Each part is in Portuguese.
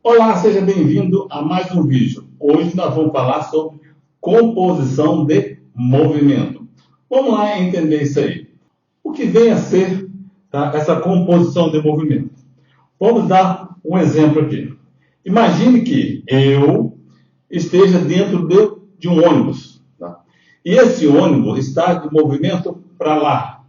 Olá, seja bem-vindo a mais um vídeo. Hoje nós vamos falar sobre composição de movimento. Vamos lá entender isso aí. O que vem a ser essa composição de movimento? Vamos dar um exemplo aqui. Imagine que eu esteja dentro de um ônibus. E esse ônibus está de movimento para lá.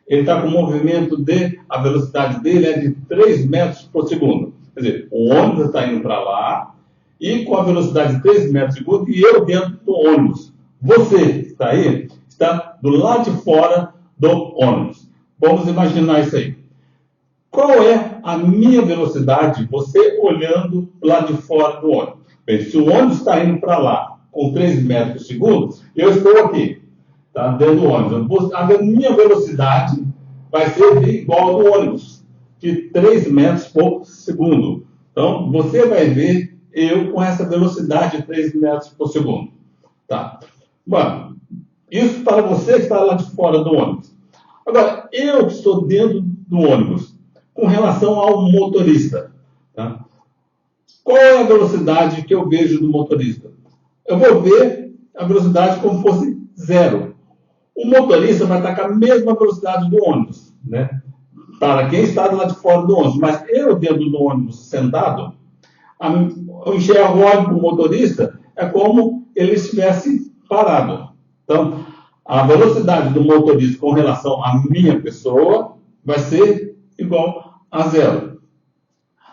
Ele está com movimento a velocidade dele é de 3 metros por segundo. Quer dizer, o ônibus está indo para lá e com a velocidade de 3 metros por segundo e eu dentro do ônibus. Você que está aí, está do lado de fora do ônibus. Vamos imaginar isso aí. Qual é a minha velocidade, você olhando lá de fora do ônibus? Bem, se o ônibus está indo para lá com 3 metros por segundo, eu estou aqui, dentro do ônibus. A minha velocidade vai ser igual ao do ônibus, de 3 metros por segundo. Então, você vai ver eu com essa velocidade de 3 metros por segundo. Tá? Bom, isso para você que está lá de fora do ônibus. Agora, eu que estou dentro do ônibus, com relação ao motorista. Tá? Qual é a velocidade que eu vejo do motorista? Eu vou ver a velocidade como fosse 0. O motorista vai estar com a mesma velocidade do ônibus, né? Para quem está do lado de fora do ônibus. Mas eu, dentro do ônibus, sentado, eu enxergo o ônibus do motorista é como ele estivesse parado. Então, a velocidade do motorista com relação à minha pessoa vai ser igual a 0.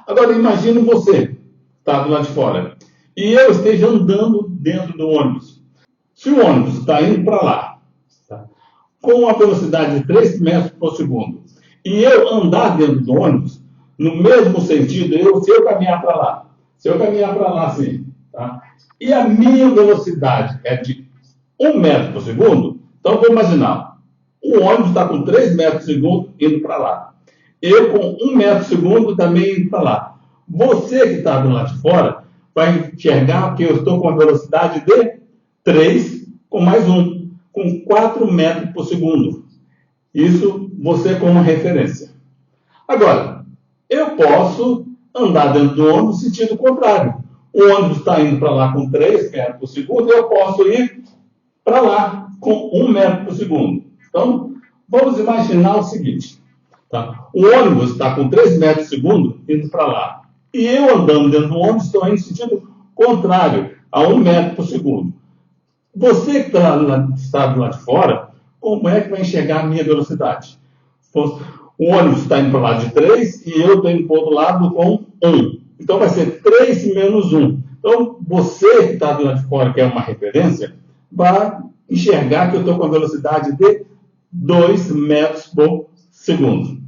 Agora, imagine você, está do lado de fora, e eu esteja andando dentro do ônibus. Se o ônibus está indo para lá, com a velocidade de 3 metros por segundo, e eu andar dentro do ônibus, no mesmo sentido, se eu caminhar para lá, assim, e a minha velocidade é de 1 metro por segundo, então vou imaginar, o ônibus está com 3 metros por segundo indo para lá. Eu com 1 metro por segundo também indo para lá. Você que está do lado de fora vai enxergar que eu estou com a velocidade de 3 com mais 1, com 4 metros por segundo. Isso você como referência. Agora, eu posso andar dentro do ônibus no sentido contrário. O ônibus está indo para lá com 3 metros por segundo, eu posso ir para lá com 1 metro por segundo. Então, vamos imaginar o seguinte. O ônibus está com 3 metros por segundo indo para lá. E eu andando dentro do ônibus estou indo no sentido contrário, a 1 metro por segundo. Você que está do lado de fora, como é que vai enxergar a minha velocidade? O ônibus está indo para o lado de 3 e eu estou indo para o outro lado com 1. Então vai ser 3 menos 1. Então você que está do lado de fora, que é uma referência, vai enxergar que eu estou com a velocidade de 2 metros por segundo.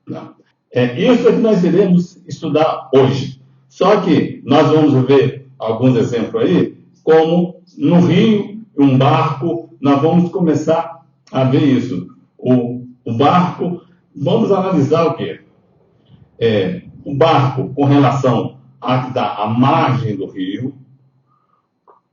Isso é que nós iremos estudar hoje. Só que nós vamos ver alguns exemplos aí, como no rio, um barco, nós vamos começar a ver isso. O barco, vamos analisar o quê? O barco com relação à margem do rio.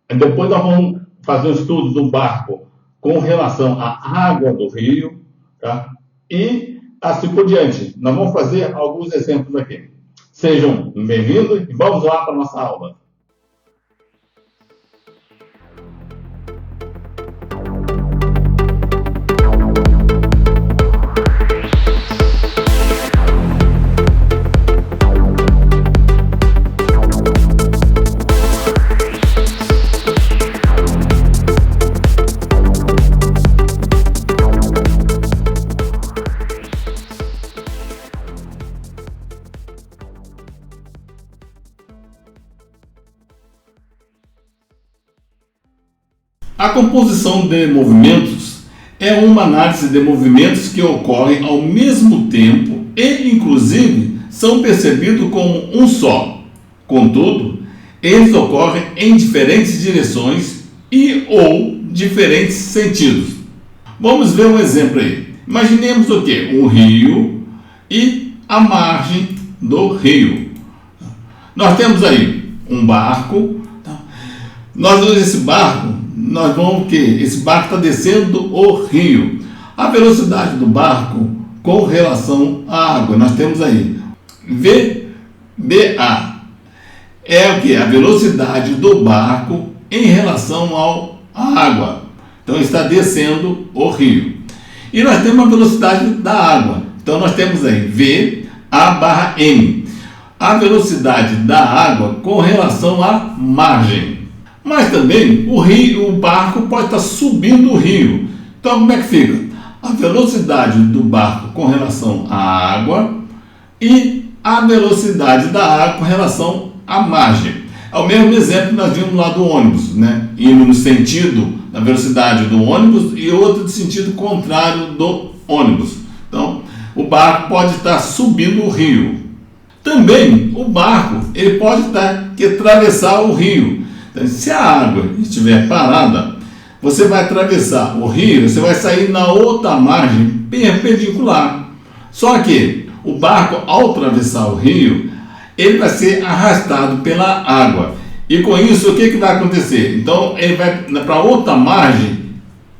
Depois nós vamos fazer um estudo do barco com relação à água do rio, tá? E assim por diante. Nós vamos fazer alguns exemplos aqui. Sejam bem-vindos e vamos lá para a nossa aula. A composição de movimentos é uma análise de movimentos que ocorrem ao mesmo tempo e, inclusive, são percebidos como um só. Contudo, eles ocorrem em diferentes direções e ou diferentes sentidos. Vamos ver um exemplo aí. Imaginemos o quê? Um rio e a margem do rio. Nós temos aí um barco. Nós vamos que esse barco está descendo o rio. A velocidade do barco com relação à água, nós temos aí VBA. é o que? A velocidade do barco em relação à água. Então está descendo o rio. E nós temos a velocidade da água. Então nós temos aí V A barra M. A velocidade da água com relação à margem. Mas também o barco pode estar subindo o rio. Então como é que fica? A velocidade do barco com relação à água e a velocidade da água com relação à margem. É o mesmo exemplo que nós vimos lá do ônibus, né? Indo no sentido da velocidade do ônibus e outro no sentido contrário do ônibus. Então, o barco pode estar subindo o rio. Também, o barco ele pode atravessar o rio. Então, se a água estiver parada, você vai atravessar o rio, você vai sair na outra margem perpendicular. Só que o barco, ao atravessar o rio, ele vai ser arrastado pela água. E com isso, o que vai acontecer? Então, ele vai para outra margem,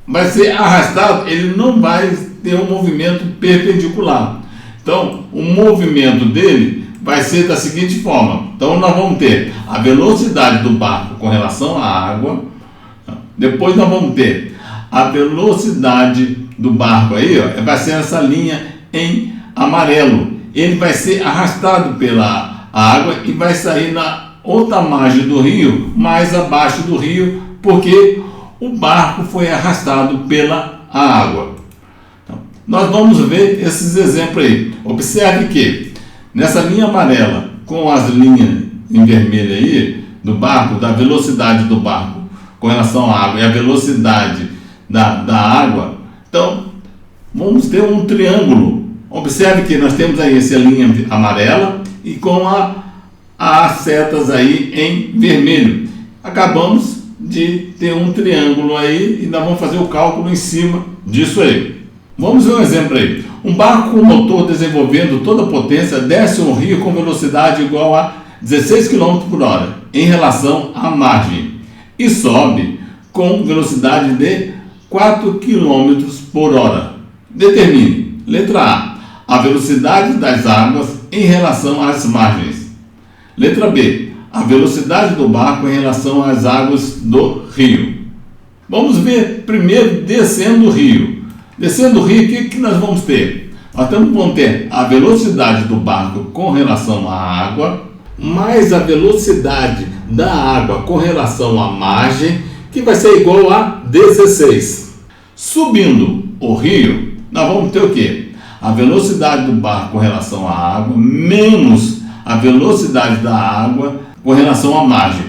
vai ser arrastado, ele não vai ter um movimento perpendicular. Então, o movimento dele vai ser da seguinte forma. Então, nós vamos ter a velocidade do barco com relação à água. Depois nós vamos ter a velocidade do barco aí, ó, vai ser essa linha em amarelo. Ele vai ser arrastado pela água e vai sair na outra margem do rio, mais abaixo do rio, porque o barco foi arrastado pela água. Então, nós vamos ver esses exemplos aí. Observe que nessa linha amarela, com as linhas em vermelho aí, do barco, da velocidade do barco com relação à água e a velocidade da água, então vamos ter um triângulo. Observe que nós temos aí essa linha amarela e com as setas aí em vermelho. Acabamos de ter um triângulo aí e nós vamos fazer o cálculo em cima disso aí. Vamos ver um exemplo aí. Um barco com motor desenvolvendo toda a potência desce um rio com velocidade igual a 16 km por hora em relação à margem e sobe com velocidade de 4 km por hora. Determine, letra A velocidade das águas em relação às margens. Letra B, a velocidade do barco em relação às águas do rio. Vamos ver primeiro descendo o rio. Descendo o rio, o que nós vamos ter? Nós vamos ter a velocidade do barco com relação à água, mais a velocidade da água com relação à margem, que vai ser igual a 16. Subindo o rio, nós vamos ter o quê? A velocidade do barco com relação à água, menos a velocidade da água com relação à margem.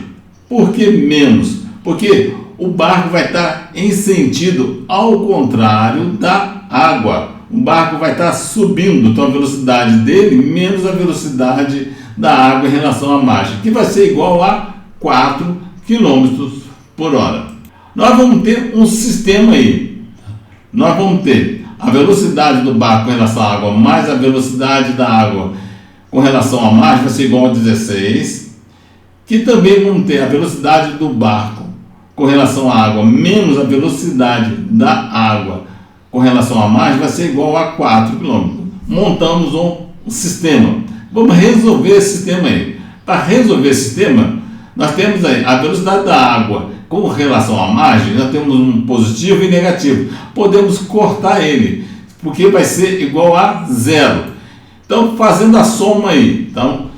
Por que menos? Porque o barco vai estar em sentido ao contrário da água. O barco vai estar subindo, então a velocidade dele menos a velocidade da água em relação à margem, que vai ser igual a 4 km por hora. Nós vamos ter um sistema aí. Nós vamos ter a velocidade do barco com relação à água mais a velocidade da água com relação à margem vai ser igual a 16. Que também vamos ter a velocidade do barco com relação à água menos a velocidade da água com relação à margem vai ser igual a 4 km. Montamos um sistema. Vamos resolver esse sistema aí. Para resolver esse sistema, nós temos aí a velocidade da água com relação à margem, nós temos um positivo e negativo. Podemos cortar ele, porque vai ser igual a 0. Então, fazendo a soma aí, então,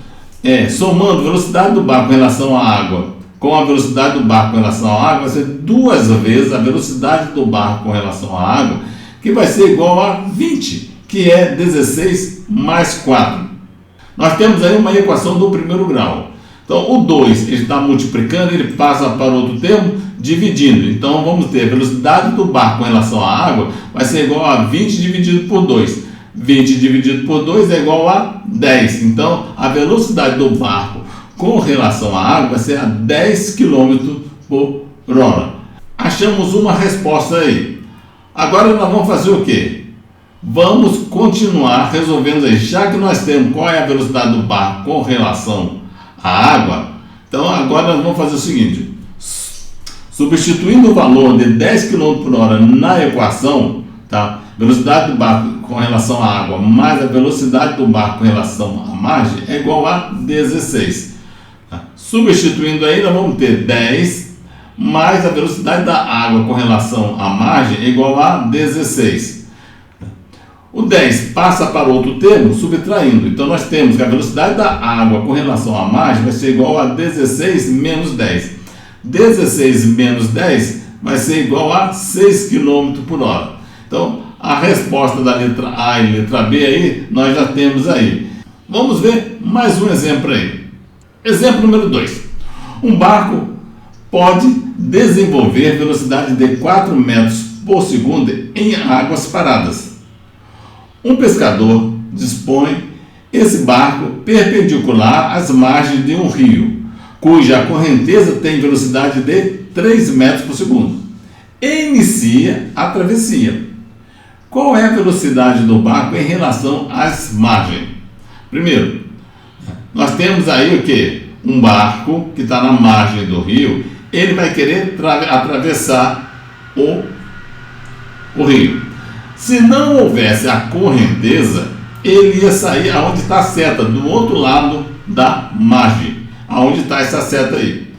somando a velocidade do barco em relação à água com a velocidade do barco em relação à água, vai ser 2 vezes a velocidade do barco com relação à água, que vai ser igual a 20, que é 16 mais 4. Nós temos aí uma equação do primeiro grau. Então, o 2 ele está multiplicando, ele passa para outro termo, dividindo. Então, vamos ter a velocidade do barco com relação à água, vai ser igual a 20 dividido por 2. 20 dividido por 2 é igual a 10. Então, a velocidade do barco com relação à água vai ser a 10 km por hora. Achamos uma resposta aí. Agora, nós vamos fazer o quê? Vamos continuar resolvendo aí. Já que nós temos qual é a velocidade do barco com relação à água, então agora nós vamos fazer o seguinte. Substituindo o valor de 10 km por hora na equação, tá? Velocidade do barco com relação à água mais a velocidade do barco com relação à margem é igual a 16. Tá? Substituindo aí, nós vamos ter 10 mais a velocidade da água com relação à margem é igual a 16. O 10 passa para outro termo, subtraindo. Então, nós temos que a velocidade da água com relação à margem vai ser igual a 16 menos 10. 16 menos 10 vai ser igual a 6 km por hora. Então, a resposta da letra A e letra B aí, nós já temos aí. Vamos ver mais um exemplo aí. Exemplo número 2. Um barco pode desenvolver velocidade de 4 metros por segundo em águas paradas. Um pescador dispõe esse barco perpendicular às margens de um rio, cuja correnteza tem velocidade de 3 metros por segundo, e inicia a travessia. Qual é a velocidade do barco em relação às margens? Primeiro, nós temos aí o que? Um barco que está na margem do rio, ele vai querer atravessar o rio. Se não houvesse a correnteza, ele ia sair aonde está a seta, do outro lado da margem, aonde está essa seta aí.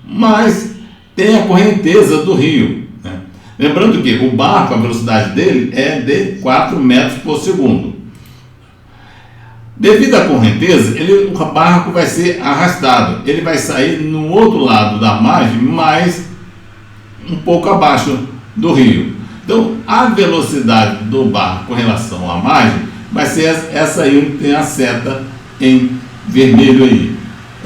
Mas tem a correnteza do rio, né? Lembrando que o barco, a velocidade dele é de 4 metros por segundo. Devido à correnteza, o barco vai ser arrastado. Ele vai sair no outro lado da margem, mas um pouco abaixo do rio. Então, a velocidade do barco com relação à margem vai ser essa aí, onde tem a seta em vermelho aí.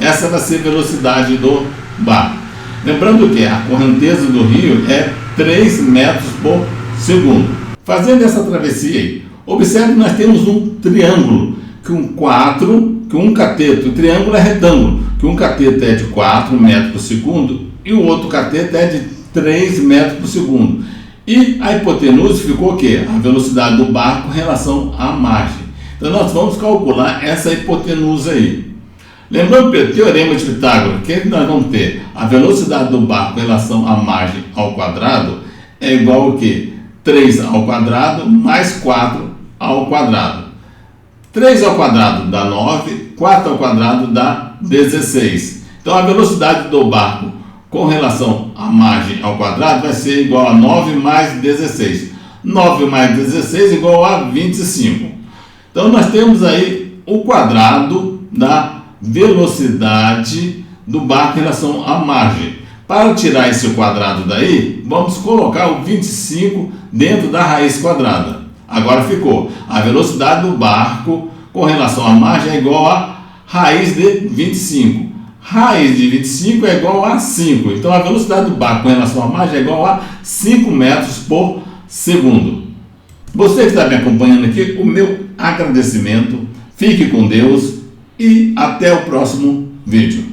Essa vai ser a velocidade do barco. Lembrando que a correnteza do rio é 3 metros por segundo. Fazendo essa travessia aí, observe que nós temos um triângulo, que um cateto, o triângulo é retângulo, que um cateto é de 4 metros por segundo e o outro cateto é de 3 metros por segundo. E a hipotenusa ficou o quê? A velocidade do barco em relação à margem. Então nós vamos calcular essa hipotenusa aí. Lembrando pelo teorema de Pitágoras, que nós vamos ter a velocidade do barco em relação à margem ao quadrado é igual ao quê? 3 ao quadrado mais 4 ao quadrado. 3 ao quadrado dá 9, 4 ao quadrado dá 16. Então a velocidade do barco com relação à margem ao quadrado vai ser igual a 9 mais 16. 9 mais 16 igual a 25. Então nós temos aí o quadrado da velocidade do barco em relação à margem. Para tirar esse quadrado daí, vamos colocar o 25 dentro da raiz quadrada. Agora ficou a velocidade do barco com relação à margem é igual a raiz de 25. Raiz de 25 é igual a 5. Então a velocidade do barco com relação à margem é igual a 5 metros por segundo. Você que está me acompanhando aqui, o meu agradecimento. Fique com Deus e até o próximo vídeo.